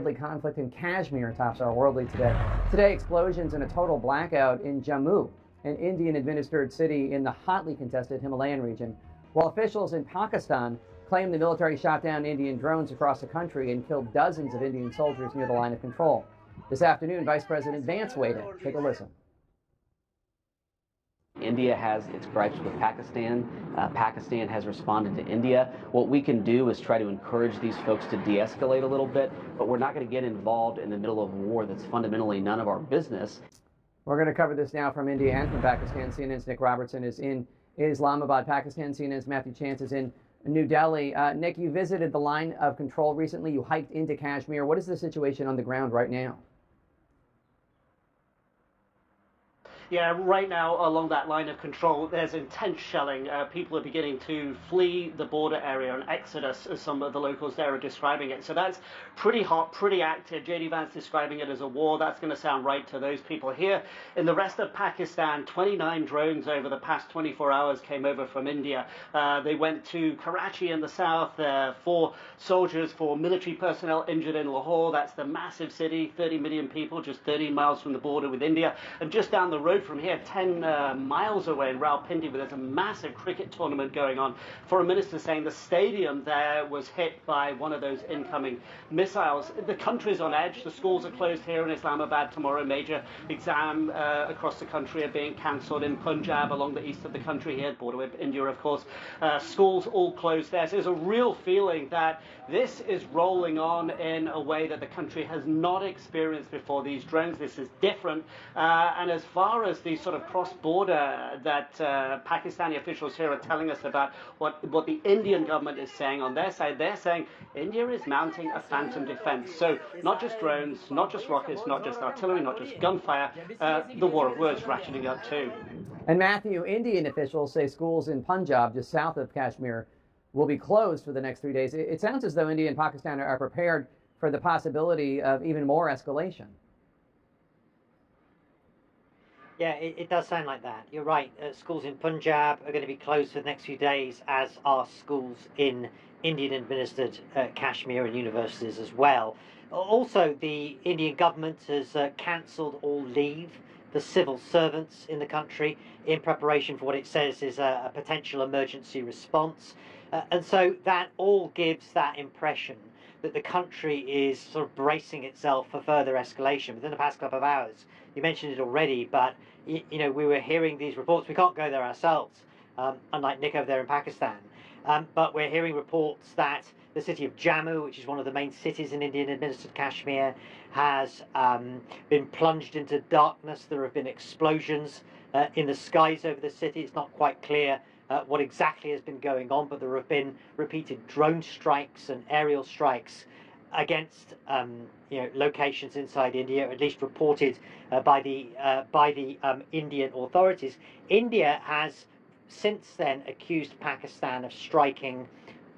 Conflict in Kashmir tops our world lead today. Today, explosions and a total blackout in Jammu, an Indian-administered city in the hotly contested Himalayan region, while officials in Pakistan claim the military shot down Indian drones across the country and killed dozens of Indian soldiers near the line of control. This afternoon, Vice President Vance weighed in. Take a listen. India has its gripes with Pakistan. Pakistan has responded to India. What we can do is try to encourage these folks to de-escalate a little bit, but we're not going to get involved in the middle of a war that's fundamentally none of our business. We're going to cover this now from India and from Pakistan. CNN's Nick Robertson is in Islamabad, Pakistan. CNN's Matthew Chance is in New Delhi. Nick, you visited the line of control recently. You hiked into Kashmir. What is the situation on the ground right now? Yeah, right now along that line of control, there's intense shelling. People are beginning to flee the border area, an exodus, as some of the locals there are describing it. So that's pretty hot, pretty active. JD Vance describing it as a war. That's going to sound right to those people here. In the rest of Pakistan, 29 drones over the past 24 hours came over from India. They went to Karachi in the south. 4 soldiers, 4 military personnel injured in Lahore. That's the massive city, 30 million people, just 13 miles from the border with India. And just down the road from here, 10 miles away in Rawalpindi, where there's a massive cricket tournament going on. Foreign Minister saying the stadium there was hit by one of those incoming missiles. The country's on edge. The schools are closed here in Islamabad tomorrow. Major exam across the country are being cancelled in Punjab, along the east of the country here, border with India, of course. Schools all closed there. So there's a real feeling that this is rolling on in a way that the country has not experienced before. These drones, this is different. And as far as the sort of cross-border that Pakistani officials here are telling us about what the Indian government is saying on their side, they're saying India is mounting a phantom defense. So not just drones, not just rockets, not just artillery, not just gunfire, the war of words ratcheting up too. And Matthew, Indian officials say schools in Punjab, just south of Kashmir, will be closed for the next 3 days. It sounds as though India and Pakistan are prepared for the possibility of even more escalation. Yeah, it does sound like that. You're right. Schools in Punjab are going to be closed for the next few days, as are schools in Indian-administered Kashmir and universities as well. Also, the Indian government has cancelled all leave for civil servants in the country in preparation for what it says is a potential emergency response. And so that all gives that impression that the country is sort of bracing itself for further escalation within the past couple of hours. You mentioned it already, but you know, we were hearing these reports. We can't go there ourselves, unlike Nick over there in Pakistan. But we're hearing reports that the city of Jammu, which is one of the main cities in Indian-administered Kashmir, has been plunged into darkness. There have been explosions in the skies over the city. It's not quite clear what exactly has been going on, but there have been repeated drone strikes and aerial strikes against locations inside India, at least reported by the Indian authorities. India has since then accused Pakistan of striking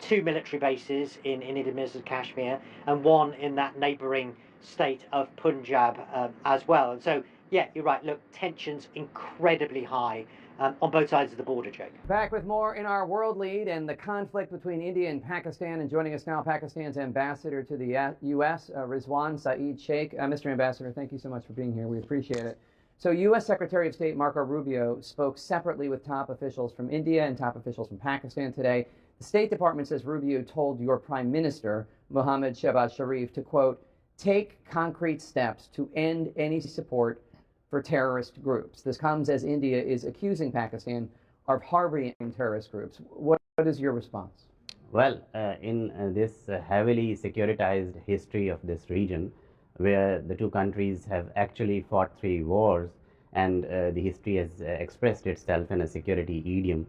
2 military bases in Indian-administered Kashmir and 1 in that neighbouring state of Punjab as well. And so, yeah, you're right. Look, tensions incredibly high on both sides of the border, Jake. Back with more in our world lead and the conflict between India and Pakistan. And joining us now, Pakistan's ambassador to the U.S., Rizwan Saeed Sheikh. Mr. Ambassador, thank you so much for being here. We appreciate it. So U.S. Secretary of State Marco Rubio spoke separately with top officials from India and top officials from Pakistan today. The State Department says Rubio told your Prime Minister, Mohammad Shehbaz Sharif, to, quote, take concrete steps to end any support for terrorist groups. This comes as India is accusing Pakistan of harboring terrorist groups. What is your response? Well, in this heavily securitized history of this region, where the two countries have actually fought 3 wars, and the history has expressed itself in a security idiom,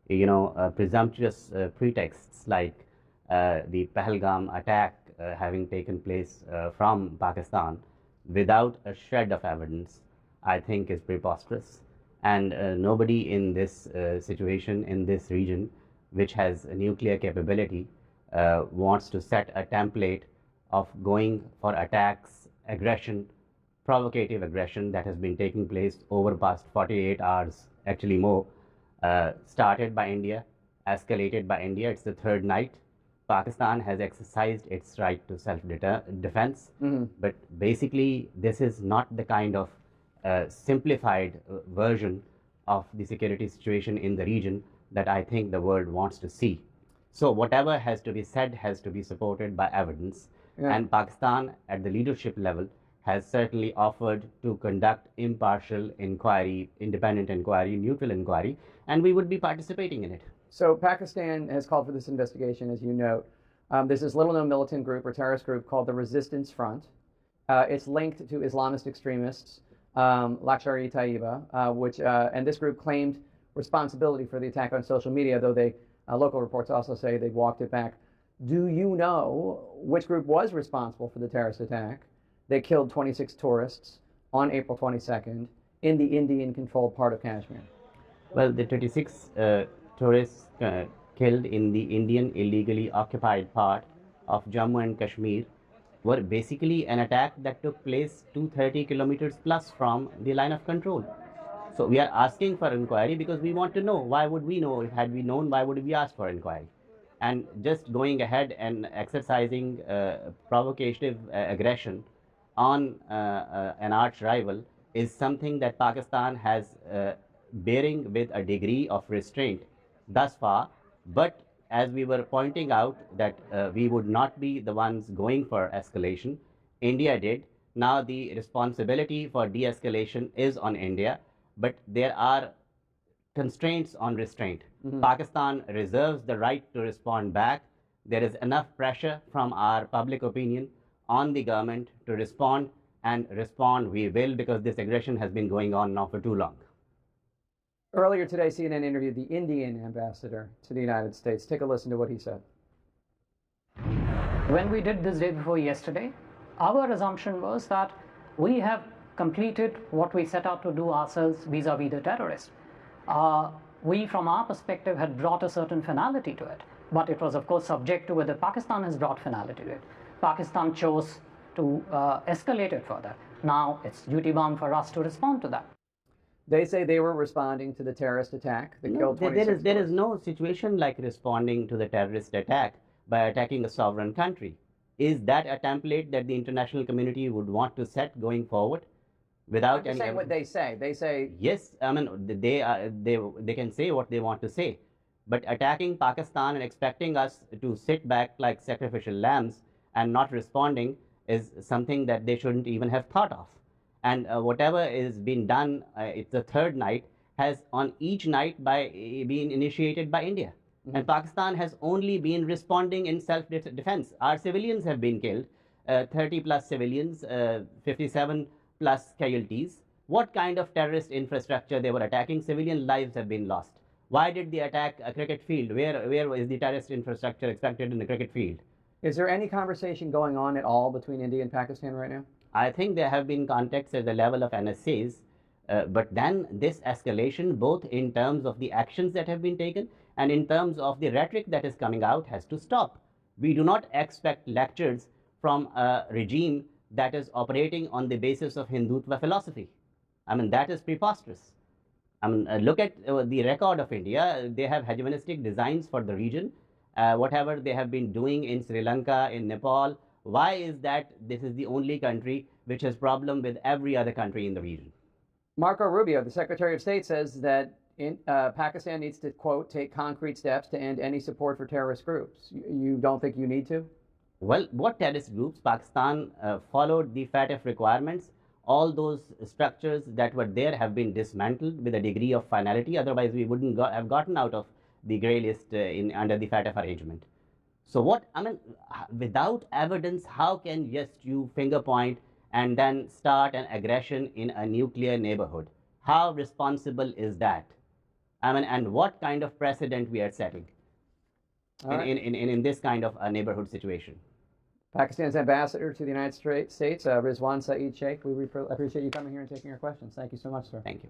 you know, presumptuous pretexts like the Pahalgam attack having taken place from Pakistan without a shred of evidence, I think is preposterous. And nobody in this situation, in this region, which has a nuclear capability, wants to set a template of going for attacks, aggression, provocative aggression that has been taking place over past 48 hours, actually more, started by India, escalated by India. It's the 3rd night Pakistan has exercised its right to self-defense, but basically this is not the kind of simplified version of the security situation in the region that I think the world wants to see. So whatever has to be said has to be supported by evidence, and Pakistan at the leadership level has certainly offered to conduct impartial inquiry, independent inquiry, neutral inquiry, and we would be participating in it. So Pakistan has called for this investigation, as you note. There's this little-known militant group or terrorist group called the Resistance Front. It's linked to Islamist extremists, Lashkar-e-Taiba, and this group claimed responsibility for the attack on social media, though local reports also say they walked it back. Do you know which group was responsible for the terrorist attack? They killed 26 tourists on April 22nd in the Indian-controlled part of Kashmir. Well, the 26 tourists killed in the Indian illegally occupied part of Jammu and Kashmir were basically an attack that took place 230 kilometers plus from the line of control. So we are asking for inquiry because we want to know. Why would we know? Had we known, why would we ask for inquiry? And just going ahead and exercising provocative aggression on an arch rival is something that Pakistan has bearing with a degree of restraint thus far. But as we were pointing out that we would not be the ones going for escalation, India did. Now the responsibility for de-escalation is on India, but there are constraints on restraint. Pakistan reserves the right to respond back. There is enough pressure from our public opinion on the government to respond, and respond we will, because this aggression has been going on now for too long. Earlier today, CNN interviewed the Indian ambassador to the United States. Take a listen to what he said. When we did this day before yesterday, our assumption was that we have completed what we set out to do ourselves vis-a-vis the terrorists. We, from our perspective, had brought a certain finality to it, but it was, of course, subject to whether Pakistan has brought finality to it. Pakistan chose to escalate it further. Now it's duty-bound for us to respond to that. They say they were responding to the terrorist attack that killed 26 there is no situation like responding to the terrorist attack by attacking a sovereign country. Is that a template that the international community would want to set going forward? Without I'm saying what they say. They say yes. I mean, they can say what they want to say, but attacking Pakistan and expecting us to sit back like sacrificial lambs and not responding is something that they shouldn't even have thought of. And whatever is being done, it's the third night, has on each night been initiated by India. And Pakistan has only been responding in self-defense. Our civilians have been killed, 30 plus civilians, 57 plus casualties. What kind of terrorist infrastructure they were attacking? Civilian lives have been lost. Why did they attack a cricket field? Where is the terrorist infrastructure expected in the cricket field? Is there any conversation going on at all between India and Pakistan right now? I think there have been contacts at the level of NSAs, but then this escalation, both in terms of the actions that have been taken and in terms of the rhetoric that is coming out, has to stop. We do not expect lectures from a regime that is operating on the basis of Hindutva philosophy. I mean, that is preposterous. I mean, look at the record of India. They have hegemonistic designs for the region. Whatever they have been doing in Sri Lanka, in Nepal, why is that this is the only country which has problem with every other country in the region? Marco Rubio, the Secretary of State, says that Pakistan needs to, quote, take concrete steps to end any support for terrorist groups. You don't think you need to? Well, what terrorist groups? Pakistan followed the FATF requirements. All those structures that were there have been dismantled with a degree of finality. Otherwise, we wouldn't have gotten out of the grey list under the FATF arrangement. So what, I mean, without evidence, how can just you finger point and then start an aggression in a nuclear neighborhood? How responsible is that? I mean, and what kind of precedent we are setting in this kind of a neighborhood situation? Pakistan's ambassador to the United States, Rizwan Saeed Sheikh, we appreciate you coming here and taking our questions. Thank you so much, sir. Thank you.